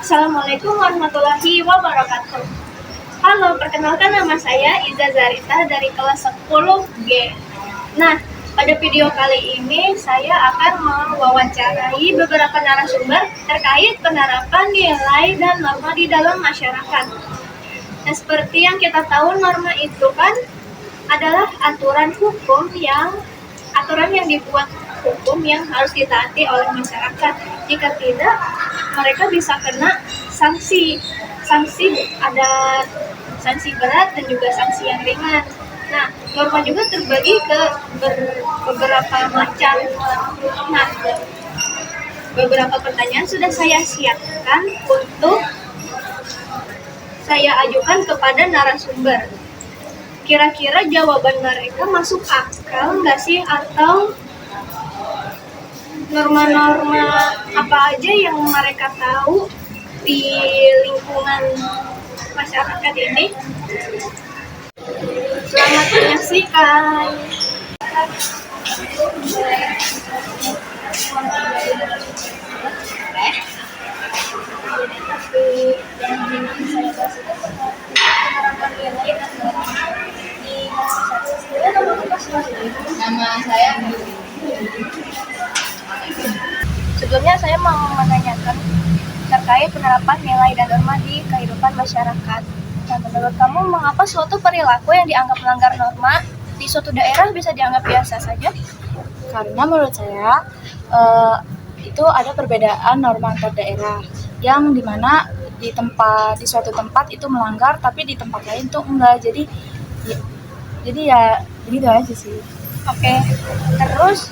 Assalamualaikum warahmatullahi wabarakatuh. Halo, perkenalkan nama saya Iza Zarita dari kelas 10G. Nah, pada video kali ini saya akan mewawancarai beberapa narasumber terkait penerapan nilai dan norma di dalam masyarakat. Nah, seperti yang kita tahu, norma itu kan adalah aturan yang dibuat hukum yang harus ditaati oleh masyarakat. Jika tidak, mereka bisa kena sanksi. Ada sanksi berat dan juga sanksi yang ringan. Nah, norma juga terbagi ke beberapa macam. Nah, beberapa pertanyaan sudah saya siapkan untuk saya ajukan kepada narasumber. Kira-kira jawaban mereka masuk akal nggak sih? Atau norma-norma apa aja yang mereka tahu di lingkungan masyarakat ini? Selamat menyaksikan. Nama saya Sebelumnya saya mau menanyakan terkait penerapan nilai dan norma di kehidupan masyarakat. Nah, menurut kamu, mengapa suatu perilaku yang dianggap melanggar norma di suatu daerah bisa dianggap biasa saja? karena menurut saya itu ada perbedaan norma antar daerah yang dimana di suatu tempat itu melanggar tapi di tempat lain tuh enggak, jadi begitu aja sih. Oke, terus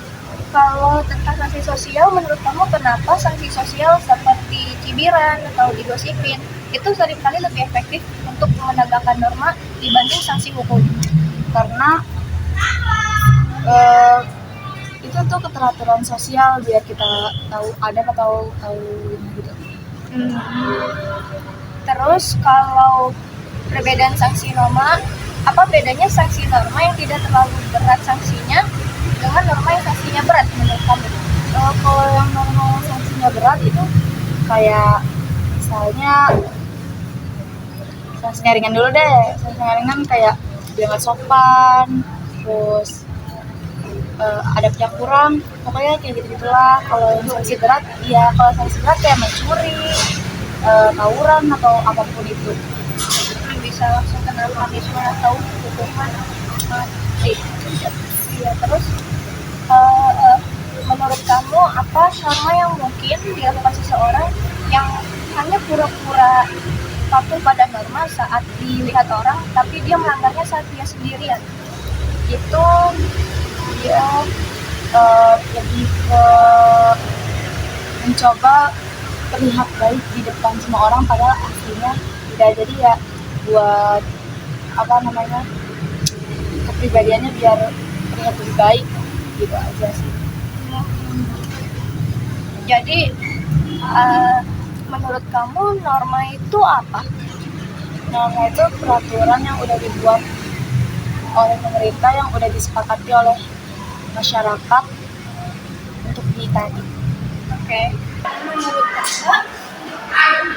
kalau tentang sanksi sosial, menurut kamu kenapa sanksi sosial seperti cibiran atau digosipin itu seringkali lebih efektif untuk menegakkan norma dibanding sanksi hukum? Karena itu tuh keteraturan sosial biar kita tahu ada atau tahu gitu. Terus kalau perbedaan sanksi norma, apa bedanya sanksi norma yang tidak terlalu berat sanksinya dengan norma yang sanksinya berat menurut kamu? Kalau yang normal sanksinya berat itu kayak misalnya sanksinya ringan dulu deh. Sanksinya ringan kayak dia nggak sopan, terus adabnya kurang, pokoknya kayak gitu-gitulah. Kalau yang sanksi berat, kayak mencuri, tawuran atau apapun itu. Bisa langsung kena punishment atau hukuman mati. Iya, terus menurut kamu apa norma yang mungkin dilakukan seseorang yang hanya pura-pura patuh pada norma saat dilihat orang, tapi dia melanggarnya saat dia sendirian? Itu Dia lebih ke mencoba terlihat baik di depan semua orang padahal aslinya tidak, jadi ya buat kepribadiannya biar terlihat lebih baik gitu aja sih. Jadi menurut kamu norma itu apa? Norma itu peraturan yang udah dibuat oleh pemerintah yang udah disepakati oleh masyarakat untuk ditaati. Oke. Menurut kakak, yang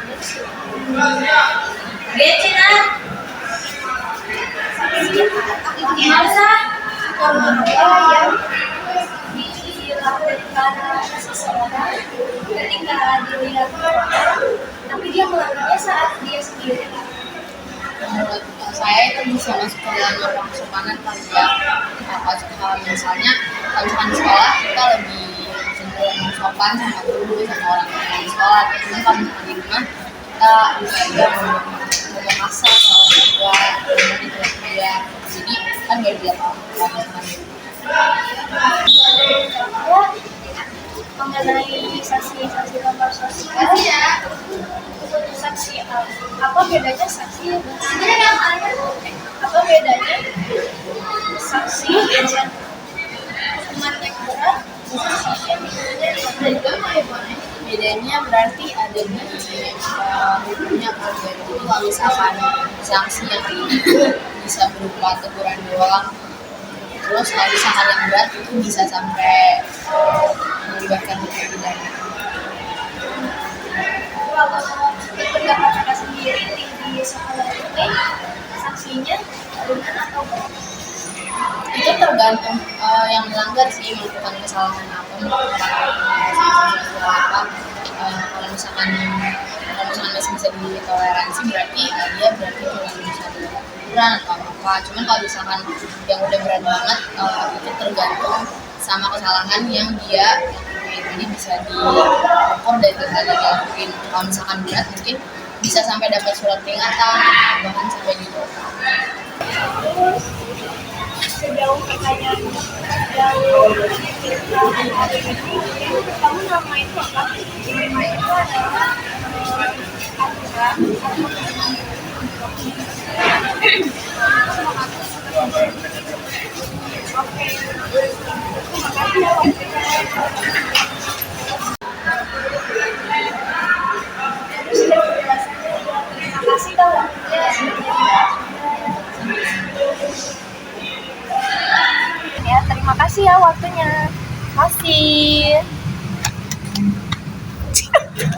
dilakukan seseorang ketika dilihat orang, tapi dia melakukannya saat dia sendiri? Menurut saya itu bisa masuk ke dalam norma kesopanan kali ya. Kalau misalnya di sekolah kita lebih cenderung sopan sama guru sama orang yang di sekolah, tapi kalau misalnya di rumah kita bisa juga ngomong kasar ke orang tua, ngomong dia, jadi kan gak dilihat orang. Mengenai sanksi norma sosial, sanksi apa bedanya sanksi dengan hukuman yang berat dan sanksi yang Bedanya berarti ada di hukumnya kan, jadi kalau misalkan sanksi yang ringan bisa berupa teguran doang, terus kalau misalkan yang berat itu bisa sampai melibatkan hukum pidana. tergantung yang melanggar sih, melakukan kesalahan apa, melakukan seksual apa. Kalau misalkan masih bisa ditoleransi, berarti dia berarti cuma bisa ukuran atau apa. Cuman kalau misalkan yang udah berat banget, itu tergantung sama kesalahan yang dia lakuin. Jadi bisa diukur dari kesalahan yang dia lakuin. Kalau misalkan berat, mungkin bisa sampai dapat surat peringatan, bahkan sampai dihukum. Terus sejauh pertanyaan sejauh kita hari ini, kamu nama itu apa? Nama itu adalah aturan. Oke, terima kasih ya waktunya. Sudah penjelasannya, terima kasih dong waktunya. Ya, terima kasih ya waktunya. Terima kasih.